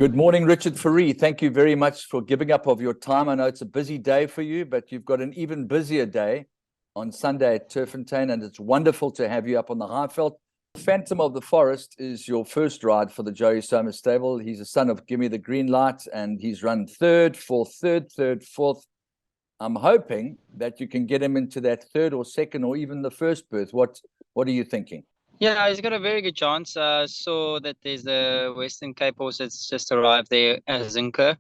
Good morning, Richard FOURIE. Thank you very much for giving up of your time. I know it's a busy day for you, but you've got an even busier day on Sunday at Turffontein, and it's wonderful to have you up on the Highveld. Phantom of the Forest is your first ride for the Joey Somers stable. He's a son of Give Me the Green Light, and he's run third, fourth. I'm hoping that you can get him into that third or second or even the first berth. What are you thinking? Yeah, he's got a very good chance. Saw that there's the Western Cape horse that's just arrived there as Zinker.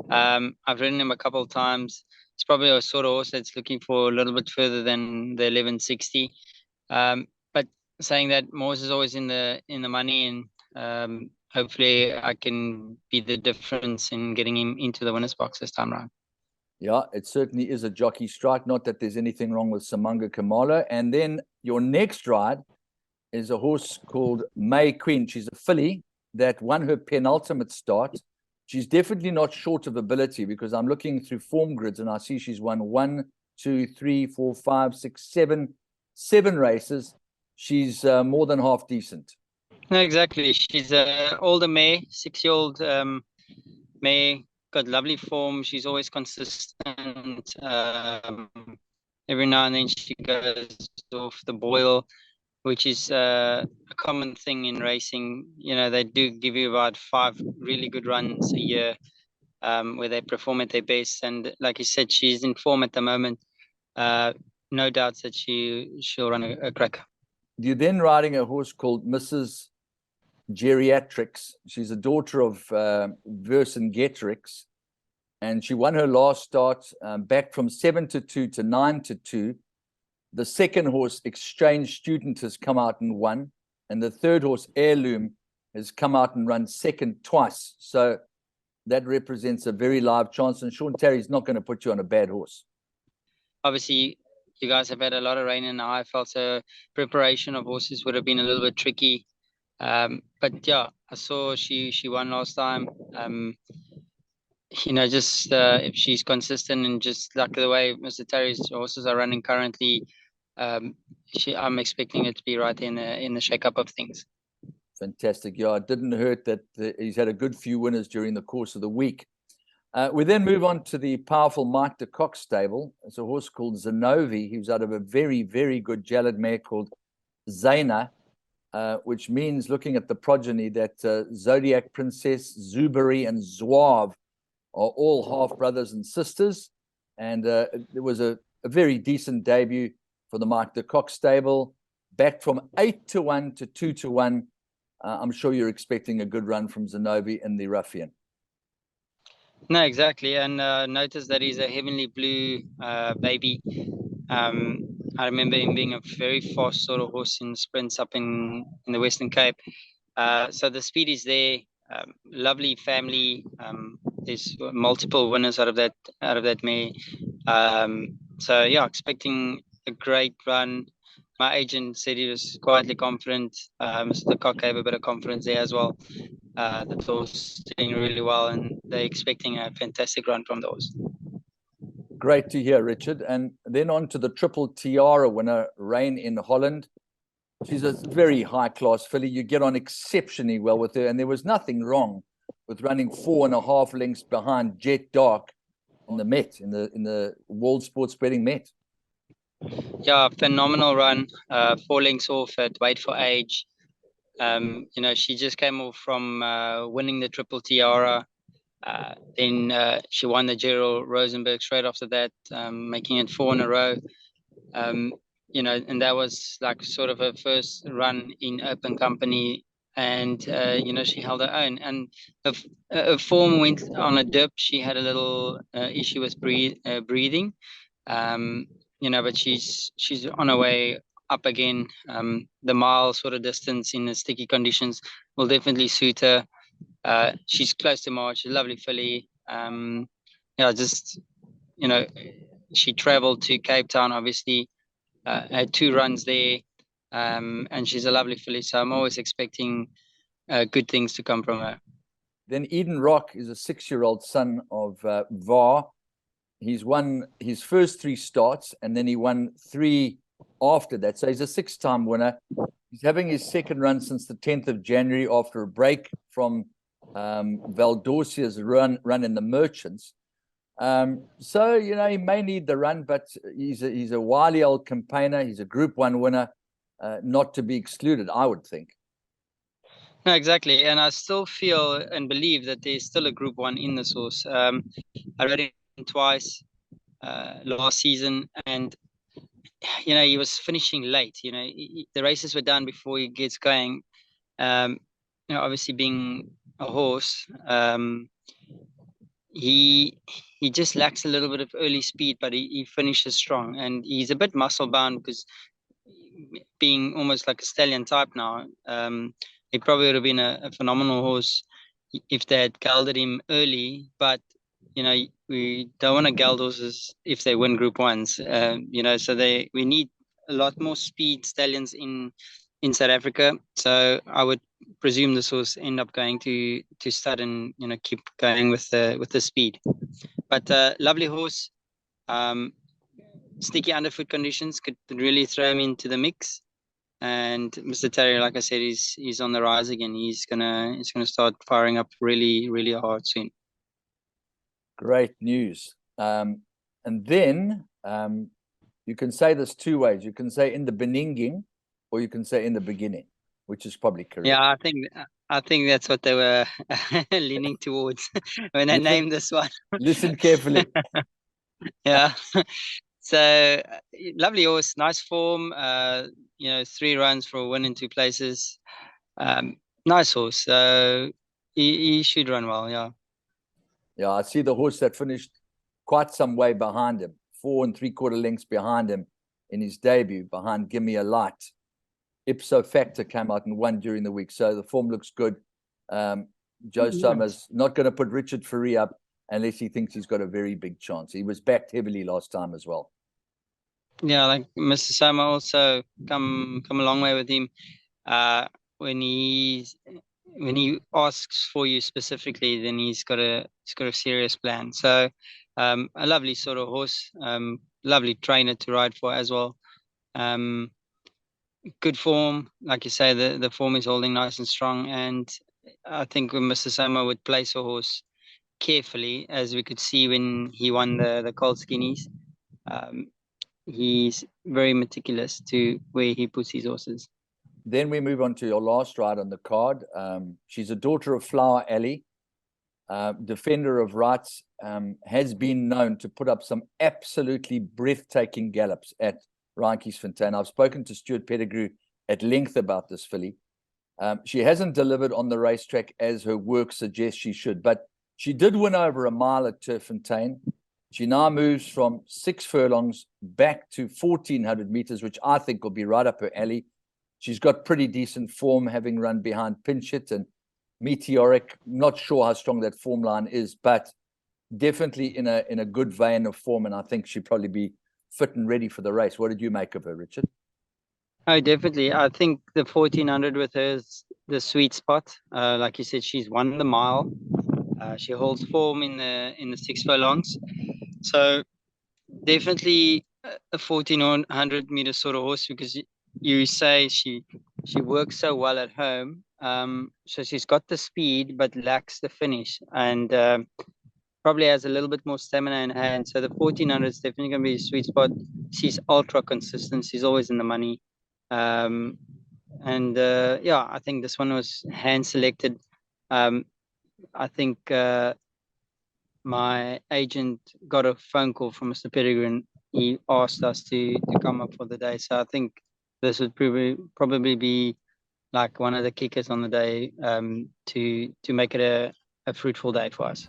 I've ridden him a couple of times. It's probably a sort of horse that's looking for a little bit further than the 1160. But saying that, Morse is always in the money, and hopefully I can be the difference in getting him into the winner's box this time around. Yeah, it certainly is a jockey strike. Not that there's anything wrong with Samanga Kamalo. And then your next ride is a horse called May Queen. She's a filly that won her penultimate start. She's definitely not short of ability, because I'm looking through form grids and I see she's won 1, 2, 3, 4, 5, 6, 7 races. She's more than half decent. No, exactly. She's an older mare, 6-year-old mare, got lovely form. She's always consistent. Every now and then she goes off the boil, which is a common thing in racing. You know, they do give you about 5 really good runs a year, where they perform at their best. And like you said, she's in form at the moment. No doubts that she'll run a cracker. You're then riding a horse called Mrs. Geriatrics. She's a daughter of Geriatrics, and she won her last start, back from 7-2 to 9-2. The second horse, Exchange Student, has come out and won, and the third horse, Heirloom, has come out and run second twice. So that represents a very live chance, and Sean Terry's not going to put you on a bad horse. Obviously, you guys have had a lot of rain in the Highveld, so preparation of horses would have been a little bit tricky. But yeah, I saw she won last time. You know, just if she's consistent and just like the way Mr. Terry's horses are running currently, I'm expecting it to be right in the shake-up of things. Fantastic. Yeah, it didn't hurt that he's had a good few winners during the course of the week. We then move on to the powerful Mike de Kock stable. It's a horse called Zenobi. He was out of a very, very good Jalad mare called Zaina, which means, looking at the progeny, that Zodiac Princess, Zuberi, and Zouave are all half brothers and sisters. And it was a very decent debut for the Mike de Kock stable, back from 8-1 to 2-1. I'm sure you're expecting a good run from Zenobi in the Ruffian. No, exactly. And notice that he's a heavenly blue baby. I remember him being a very fast sort of horse in sprints up in the Western Cape. So the speed is there. Lovely family. There's multiple winners out of that mare. So yeah, expecting a great run. My agent said he was quietly confident. Mr. de Kock gave a bit of confidence there as well. The horse doing really well, and they're expecting a fantastic run from those. Great to hear, Richard. And then on to the Triple Tiara winner, Rain in Holland. She's a very high-class filly. You get on exceptionally well with her, and there was nothing wrong with running 4.5 lengths behind Jet Dark in the Met, in the World Sports Betting Met. Yeah, phenomenal run. 4 lengths off at Weight for Age. You know, she just came off from winning the Triple Tiara. Then she won the Gerald Rosenberg straight after that, making it 4 in a row. You know, and that was like sort of her first run in open company, and you know, she held her own. And her form went on a dip. She had a little issue with breathing. You know, but she's on her way up again. The mile sort of distance in the sticky conditions will definitely suit her. She's close to March, a lovely filly. Yeah, just, you know, she traveled to Cape Town, obviously, had 2 runs there, and she's a lovely filly. So I'm always expecting good things to come from her. Then Eden Rock is a 6-year-old son of VAR. He's won his first 3 starts, and then he won 3 after that. So he's a 6-time winner. He's having his second run since the 10th of January after a break from Valdorcia's run in the Merchants. So, you know, he may need the run, but he's a wily old campaigner. He's a Group 1 winner, not to be excluded, I would think. No, exactly. And I still feel and believe that there's still a Group 1 in this horse. I rode him twice last season, and you know, he was finishing late. You know, the races were done before he gets going. You know, obviously being a horse, he just lacks a little bit of early speed, but he finishes strong, and he's a bit muscle bound because being almost like a stallion type now. He probably would have been a phenomenal horse if they had gelded him early, but you know, we don't want to geld horses if they win Group 1s. You know, so we need a lot more speed stallions in South Africa. So I would presume this horse end up going to stud and, you know, keep going with the speed. But lovely horse. Sticky underfoot conditions could really throw him into the mix. And Mr. Terry, like I said, he's on the rise again. He's gonna start firing up really, really hard soon. Great news. And then you can say this two ways. You can say in the beninging, or you can say in the beginning, which is probably correct. Yeah, I think that's what they were leaning towards when they named this one. Listen carefully. Yeah. So lovely horse, nice form. You know, 3 runs for a win in 2 places. Nice horse. So he should run well. Yeah. Yeah, I see the horse that finished quite some way behind him, 4 3/4 lengths behind him in his debut, behind Give Me a Light. Ipso Factor came out and won during the week, so the form looks good. Joe Summers not going to put Richard FOURIE up unless he thinks he's got a very big chance. He was backed heavily last time as well. Yeah, like Mr. Summer also come a long way with him. When he asks for you specifically, then he's got a serious plan. So a lovely sort of horse, lovely trainer to ride for as well. Good form, like you say, the form is holding nice and strong. And I think when Mr. Summer would place a horse carefully, as we could see when he won the Colt Skinnies, he's very meticulous to where he puts his horses. Then we move on to your last ride on the card. She's a daughter of Flower Alley, defender of rights, has been known to put up some absolutely breathtaking gallops at Turffontein. I've spoken to Stuart Pettigrew at length about this filly. She hasn't delivered on the racetrack as her work suggests she should, but she did win over a mile at Turffontein. She now moves from 6 furlongs back to 1,400 meters, which I think will be right up her alley. She's got pretty decent form, having run behind Pinch It and Meteoric. Not sure how strong that form line is, but definitely in a good vein of form, and I think she'd probably be fit and ready for the race. What did you make of her, Richard? Oh, definitely. I think the 1,400 with her is the sweet spot. Like you said, she's won the mile. She holds form in the 6 furlongs. So definitely a 1,400 meter sort of horse, because you say she works so well at home. So she's got the speed but lacks the finish, and probably has a little bit more stamina in hand. So the 1,400 is definitely going to be a sweet spot. She's ultra consistent. She's always in the money. Yeah, I think this one was hand selected. I think my agent got a phone call from Mr. Pettigrew, and he asked us to come up for the day. So I think this would probably be like one of the kickers on the day, to make it a fruitful day for us.